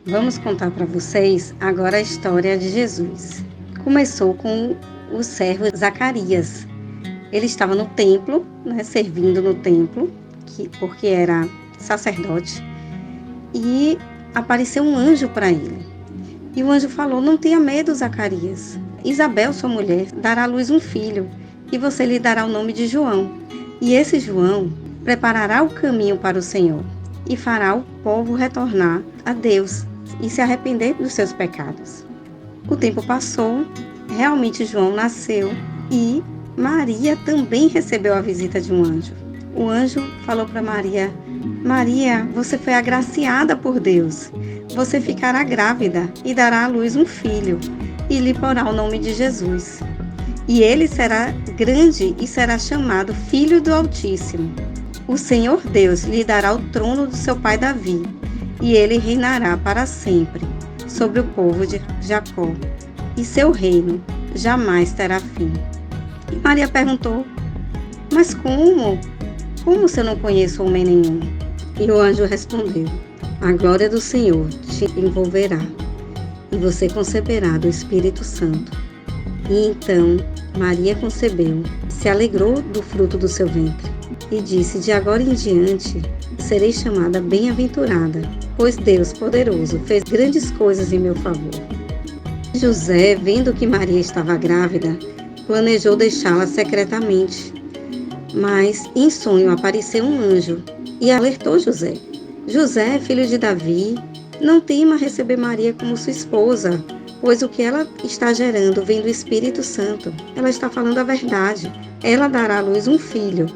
Vamos contar para vocês agora a história de Jesus. Começou com o servo Zacarias. Ele estava no templo, servindo no templo, porque era sacerdote, e apareceu um anjo para ele. E o anjo falou: não tenha medo, Zacarias. Isabel, sua mulher, dará à luz um filho, e você lhe dará o nome de João. E esse João preparará o caminho para o Senhor, e fará o povo retornar a Deus e se arrepender dos seus pecados. O tempo passou, realmente João nasceu e Maria também recebeu a visita de um anjo. O anjo falou para Maria: Maria, você foi agraciada por Deus. Você ficará grávida e dará à luz um filho, e lhe porá o nome de Jesus. E ele será grande e será chamado Filho do Altíssimo. O Senhor Deus lhe dará o trono do seu pai Davi, e ele reinará para sempre sobre o povo de Jacó, e seu reino jamais terá fim. E Maria perguntou: mas como? Como se eu não conheço homem nenhum? E o anjo respondeu: a glória do Senhor te envolverá, e você conceberá do Espírito Santo. E então Maria concebeu, se alegrou do fruto do seu ventre, e disse: de agora em diante serei chamada bem-aventurada, pois Deus poderoso fez grandes coisas em meu favor. José, vendo que Maria estava grávida, planejou deixá-la secretamente. Mas em sonho apareceu um anjo e alertou José: José, filho de Davi, não tema receber Maria como sua esposa, pois o que ela está gerando vem do Espírito Santo. Ela está falando a verdade. Ela dará à luz um filho,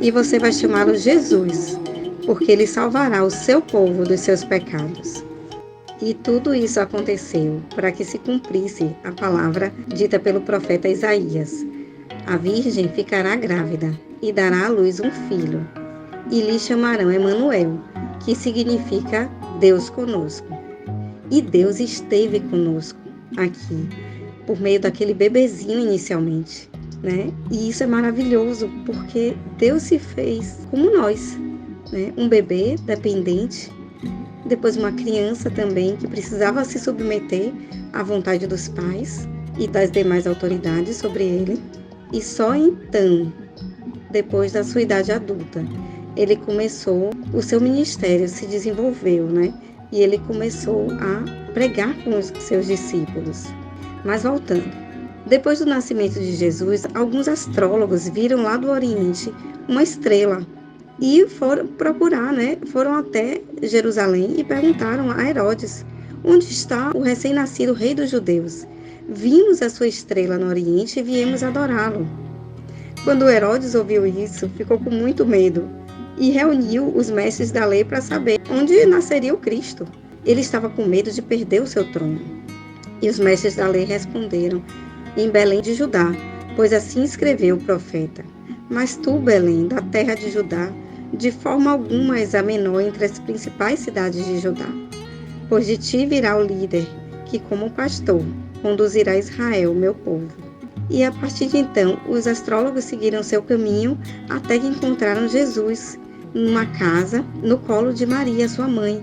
e você vai chamá-lo Jesus, porque ele salvará o seu povo dos seus pecados. E tudo isso aconteceu para que se cumprisse a palavra dita pelo profeta Isaías: a virgem ficará grávida e dará à luz um filho, e lhe chamarão Emanuel, que significa Deus conosco. E Deus esteve conosco aqui, por meio daquele bebezinho inicialmente, E isso é maravilhoso, porque Deus se fez como nós, Um bebê dependente, depois uma criança também que precisava se submeter à vontade dos pais e das demais autoridades sobre ele. E só então, depois da sua idade adulta, ele começou, o seu ministério se desenvolveu, E ele começou a pregar com os seus discípulos. Mas voltando, depois do nascimento de Jesus, alguns astrólogos viram lá do Oriente uma estrela e foram procurar, Foram até Jerusalém e perguntaram a Herodes: onde está o recém-nascido rei dos judeus? Vimos a sua estrela no Oriente e viemos adorá-lo. Quando Herodes ouviu isso, ficou com muito medo e reuniu os mestres da lei para saber onde nasceria o Cristo. Ele estava com medo de perder o seu trono. E os mestres da lei responderam: em Belém de Judá, pois assim escreveu o profeta. Mas tu, Belém, da terra de Judá, de forma alguma és a menor entre as principais cidades de Judá. Pois de ti virá o líder, que como pastor conduzirá Israel, meu povo. E a partir de então, os astrólogos seguiram seu caminho até que encontraram Jesus numa casa, no colo de Maria, sua mãe.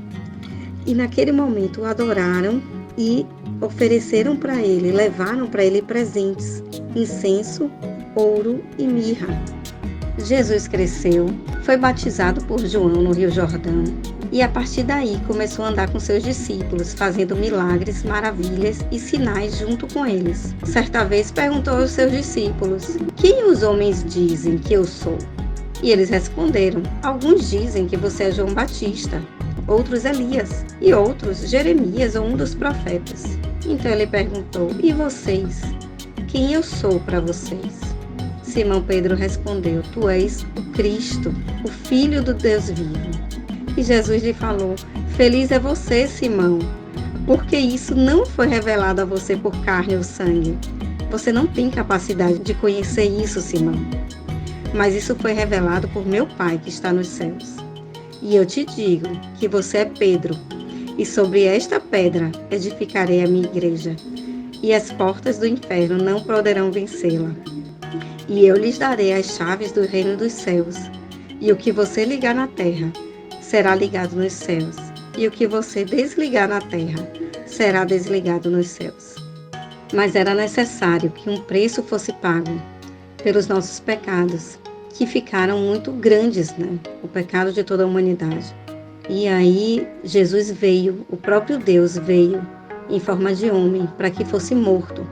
E naquele momento o adoraram e ofereceram para ele, levaram para ele presentes, incenso, ouro e mirra. Jesus cresceu, foi batizado por João no Rio Jordão e a partir daí começou a andar com seus discípulos, fazendo milagres, maravilhas e sinais junto com eles. Certa vez perguntou aos seus discípulos: quem os homens dizem que eu sou? E eles responderam: alguns dizem que você é João Batista, outros Elias e outros Jeremias ou um dos profetas. Então ele perguntou: e vocês? Quem eu sou para vocês? Simão Pedro respondeu: tu és o Cristo, o Filho do Deus vivo. E Jesus lhe falou: feliz é você, Simão, porque isso não foi revelado a você por carne ou sangue. Você não tem capacidade de conhecer isso, Simão. Mas isso foi revelado por meu Pai que está nos céus. E eu te digo que você é Pedro, e sobre esta pedra edificarei a minha igreja, e as portas do inferno não poderão vencê-la. E eu lhes darei as chaves do reino dos céus, e o que você ligar na terra será ligado nos céus, e o que você desligar na terra será desligado nos céus. Mas era necessário que um preço fosse pago pelos nossos pecados, que ficaram muito grandes, né? O pecado de toda a humanidade. E aí Jesus veio, o próprio Deus veio em forma de homem para que fosse morto,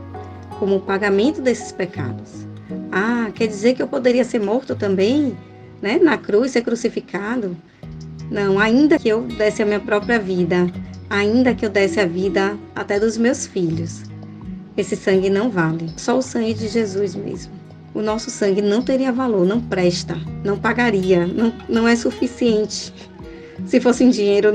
como o pagamento desses pecados. Quer dizer que eu poderia ser morto também, né? Na cruz, ser crucificado? Não, ainda que eu desse a minha própria vida, ainda que eu desse a vida até dos meus filhos, esse sangue não vale. Só o sangue de Jesus mesmo. O nosso sangue não teria valor, não presta, não pagaria, não é suficiente. Se fosse em dinheiro,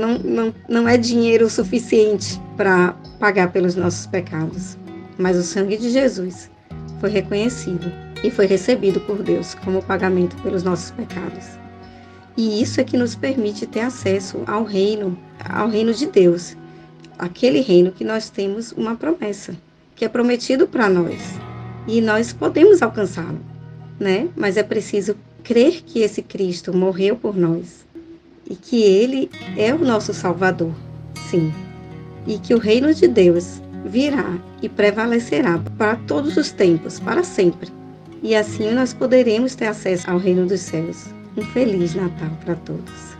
não é dinheiro suficiente para pagar pelos nossos pecados. Mas o sangue de Jesus foi reconhecido e foi recebido por Deus como pagamento pelos nossos pecados. E isso é que nos permite ter acesso ao reino de Deus, aquele reino que nós temos uma promessa, que é prometido para nós. E nós podemos alcançá-lo, né? Mas é preciso crer que esse Cristo morreu por nós e que Ele é o nosso Salvador, sim. E que o reino de Deus virá e prevalecerá para todos os tempos, para sempre. E assim nós poderemos ter acesso ao reino dos céus. Um Feliz Natal para todos.